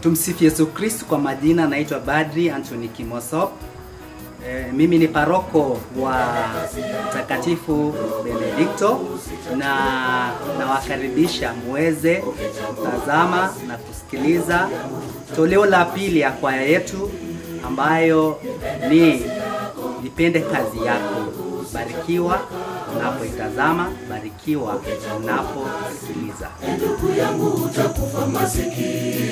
Tumsifu Yesu Kristo. Kwa majina naitwa Badri Anthony Kimosop. Mimi ni paroko wa Mtakatifu Benedicto na nawakaribisha muweze kutazama na kusikiliza toleo la pili ya kwaya yetu ambayo ni Nipende Kazi Yako. Barikiwa unapoitazama, barikiwa unaposikiliza. Ndugu yangu utakufa masikini.